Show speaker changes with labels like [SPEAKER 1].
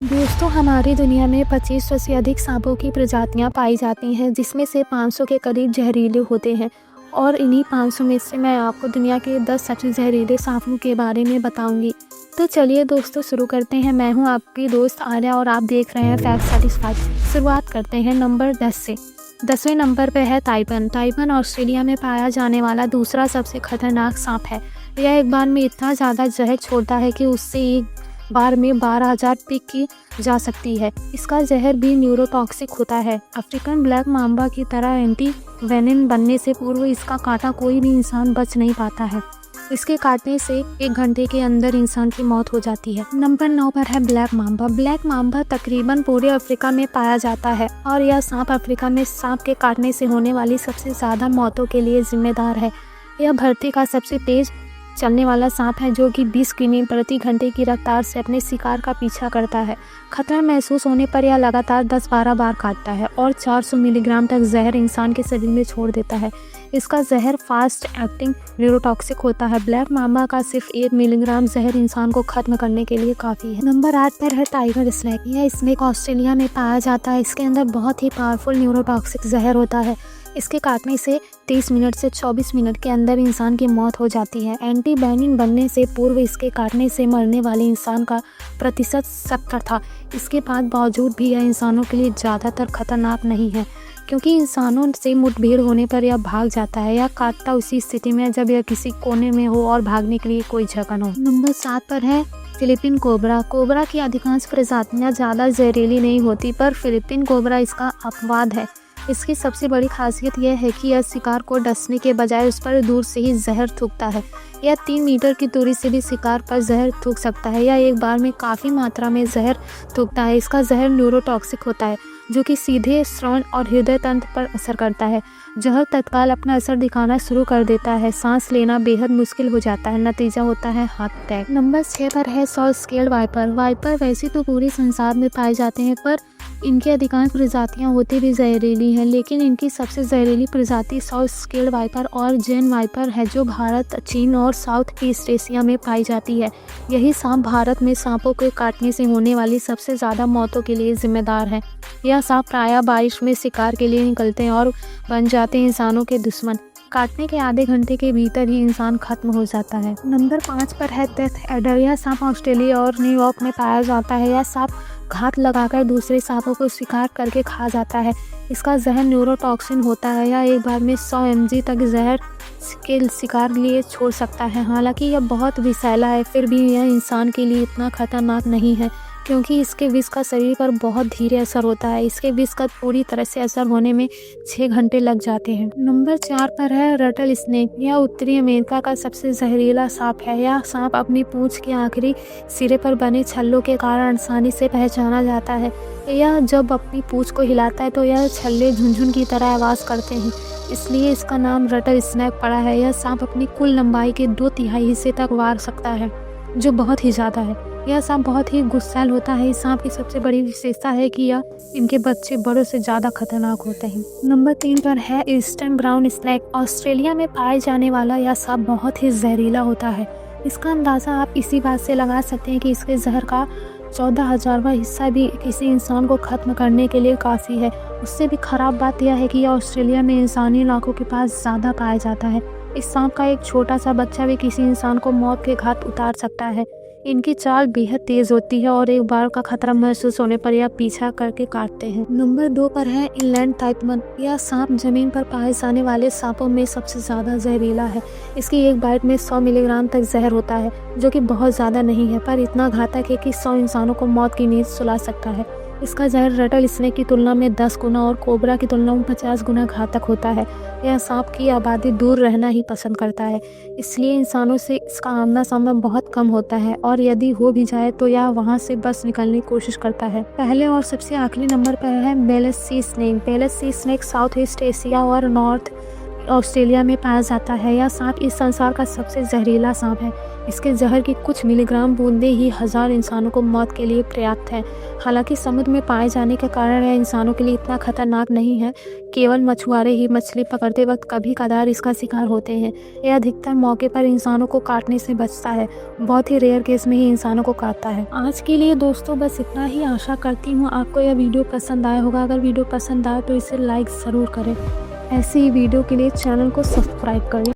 [SPEAKER 1] दोस्तों, हमारी दुनिया में 2500 से अधिक सांपों की प्रजातियां पाई जाती हैं, जिसमें से 500 के करीब जहरीले होते हैं। और इन्हीं 500 में से मैं आपको दुनिया के 10 सबसे जहरीले सांपों के बारे में बताऊंगी। तो चलिए दोस्तों, शुरू करते हैं। मैं हूं आपकी दोस्त आर्या और आप देख रहे हैं फैक्ट सेटिस्फाइड। शुरुआत करते हैं नंबर 10 से। 10वें नंबर पर है ताइपन। ताइपन ऑस्ट्रेलिया में पाया जाने वाला दूसरा सबसे खतरनाक सांप है। यह एक बार में इतना ज़्यादा जहर छोड़ता है कि उससे एक बार में 12,000 पीक की जा सकती है। इसका जहर भी न्यूरोटॉक्सिक होता है। अफ्रीकन ब्लैक माम्बा की तरह एंटी वेनिन बनने से पूर्व इसका कांटा कोई भी इंसान बच नहीं पाता है। इसके काटने से 1 घंटे के अंदर इंसान की मौत हो जाती है। नंबर 9 पर है ब्लैक माम्बा। ब्लैक माम्बा तकरीबन पूरे अफ्रीका में पाया जाता है और यह सांप अफ्रीका में सांप के काटने से होने वाली सबसे ज़्यादा मौतों के लिए जिम्मेदार है। यह धरती का सबसे तेज चलने वाला सांप है, जो कि 20 किमी प्रति घंटे की रफ्तार से अपने शिकार का पीछा करता है। खतरा महसूस होने पर यह लगातार 10-12 बार काटता है और 400 मिलीग्राम तक जहर इंसान के शरीर में छोड़ देता है। इसका जहर फास्ट एक्टिंग न्यूरोटॉक्सिक होता है। ब्लैक माम्बा का सिर्फ 1 मिलीग्राम जहर इंसान को खत्म करने के लिए काफ़ी है। नंबर 8 पर है टाइगर स्नेक। यह स्नेक ऑस्ट्रेलिया में पाया जाता है। इसके अंदर बहुत ही पावरफुल न्यूरोटॉक्सिक जहर होता है। इसके काटने से 30 मिनट से 24 मिनट के अंदर इंसान की मौत हो जाती है। एंटी वेनिन बनने से पूर्व इसके काटने से मरने वाले इंसान का प्रतिशत 70 था। इसके बावजूद भी यह इंसानों के लिए ज़्यादातर खतरनाक नहीं है, क्योंकि इंसानों से मुठभेड़ होने पर यह भाग जाता है। यह काटता उसी स्थिति में जब यह किसी कोने में हो और भागने के लिए कोई जगह न हो। नंबर 7 पर है फिलीपीन कोबरा। कोबरा की अधिकांश प्रजातियाँ ज़्यादा जहरीली नहीं होती, पर फिलीपीन कोबरा इसका अपवाद है। इसकी सबसे बड़ी खासियत यह है कि यह शिकार को डसने के बजाय उस पर दूर से ही जहर थूकता है। यह 3 मीटर की दूरी से भी शिकार पर जहर थूक सकता है। यह एक बार में काफ़ी मात्रा में जहर थूकता है। इसका जहर न्यूरोटॉक्सिक होता है, जो कि सीधे श्रवण और हृदय तंत्र पर असर करता है। जहर तत्काल अपना असर दिखाना शुरू कर देता है। सांस लेना बेहद मुश्किल हो जाता है। नतीजा होता है हार्ट अटैक। नंबर 6 पर है सॉल्ट स्केल्ड वाइपर। वाइपर वैसे तो पूरे संसार में पाए जाते हैं, पर इनकी अधिकांश प्रजातियां होती भी जहरीली हैं, लेकिन इनकी सबसे जहरीली प्रजाति सॉल्ट स्केल्ड वाइपर और जेन वाइपर है, जो भारत, चीन और साउथ ईस्ट एशिया में पाई जाती है। यही सांप भारत में सांपों के काटने से होने वाली सबसे ज़्यादा मौतों के लिए जिम्मेदार है। यह सांप प्रायः बारिश में शिकार के लिए निकलते हैं और बन जाते हैं इंसानों के दुश्मन। काटने के आधे घंटे के भीतर ही इंसान खत्म हो जाता है। नंबर 5 पर है डेथ एडर। यह सांप ऑस्ट्रेलिया और न्यूयॉर्क में पाया जाता है। यह सांप घात लगाकर दूसरे सांपों को शिकार करके खा जाता है। इसका जहर न्यूरोटॉक्सिन होता है। यह एक बार में 100 mg तक जहर के शिकार लिए छोड़ सकता है। हालांकि यह बहुत विषैला है, फिर भी यह इंसान के लिए इतना खतरनाक नहीं है, क्योंकि इसके विष का शरीर पर बहुत धीरे असर होता है। इसके विष का पूरी तरह से असर होने में 6 घंटे लग जाते हैं। नंबर 4 पर है रटल स्नेक। यह उत्तरी अमेरिका का सबसे जहरीला सांप है। यह सांप अपनी पूंछ के आखिरी सिरे पर बने छल्लों के कारण आसानी से पहचाना जाता है। यह जब अपनी पूंछ को हिलाता है तो यह छल्ले झुनझुन की तरह आवाज़ करते हैं, इसलिए इसका नाम रटल स्नेक पड़ा है। यह सांप अपनी कुल लंबाई के 2/3 हिस्से तक वार सकता है, जो बहुत ही ज़्यादा है। यह सांप बहुत ही गुस्सैल होता है। इस सांप की सबसे बड़ी विशेषता है कि यह इनके बच्चे बड़ों से ज़्यादा खतरनाक होते हैं। नंबर 3 पर है ईस्टर्न ब्राउन स्नेक। ऑस्ट्रेलिया में पाए जाने वाला यह सांप बहुत ही जहरीला होता है। इसका अंदाज़ा आप इसी बात से लगा सकते हैं कि इसके जहर का 14,000वां हिस्सा भी किसी इंसान को ख़त्म करने के लिए काफ़ी है। उससे भी ख़राब बात यह है कि यह ऑस्ट्रेलिया में इंसानी इलाकों के पास ज़्यादा पाया जाता है। इस सांप का एक छोटा सा बच्चा भी किसी इंसान को मौत के घाट उतार सकता है। इनकी चाल बेहद तेज़ होती है और एक बार का खतरा महसूस होने पर यह पीछा करके काटते हैं। नंबर 2 पर है इनलैंड ताइपन। यह सांप जमीन पर पाए जाने वाले सांपों में सबसे ज़्यादा जहरीला है। इसकी एक बाइट में 100 मिलीग्राम तक जहर होता है, जो कि बहुत ज़्यादा नहीं है, पर इतना घातक है कि 100 इंसानों को मौत की नींद सुला सकता है। इसका जहर रटल स्नेक की तुलना में 10 गुना और कोबरा की तुलना में 50 गुना घातक होता है। यह सांप की आबादी दूर रहना ही पसंद करता है, इसलिए इंसानों से इसका आमना सामना बहुत कम होता है, और यदि हो भी जाए तो यह वहां से बस निकलने की कोशिश करता है। पहले और सबसे आखिरी नंबर पर है बेलस सी स्नेक। बेलस sea snake South East Asia और नॉर्थ ऑस्ट्रेलिया में पाया जाता है। यह सांप इस संसार का सबसे जहरीला सांप है। इसके जहर की कुछ मिलीग्राम बूंदें ही 1000 इंसानों को मौत के लिए पर्याप्त है। हालांकि समुद्र में पाए जाने के कारण यह इंसानों के लिए इतना खतरनाक नहीं है। केवल मछुआरे ही मछली पकड़ते वक्त कभी कदार इसका शिकार होते हैं। यह अधिकतर मौके पर इंसानों को काटने से बचता है। बहुत ही रेयर केस में ही इंसानों को काटता है। आज के लिए दोस्तों बस इतना ही। आशा करती हूँ आपको यह वीडियो पसंद आया होगा। अगर वीडियो पसंद आए तो इसे लाइक ज़रूर करें। ऐसी ही वीडियो के लिए चैनल को सब्सक्राइब करें।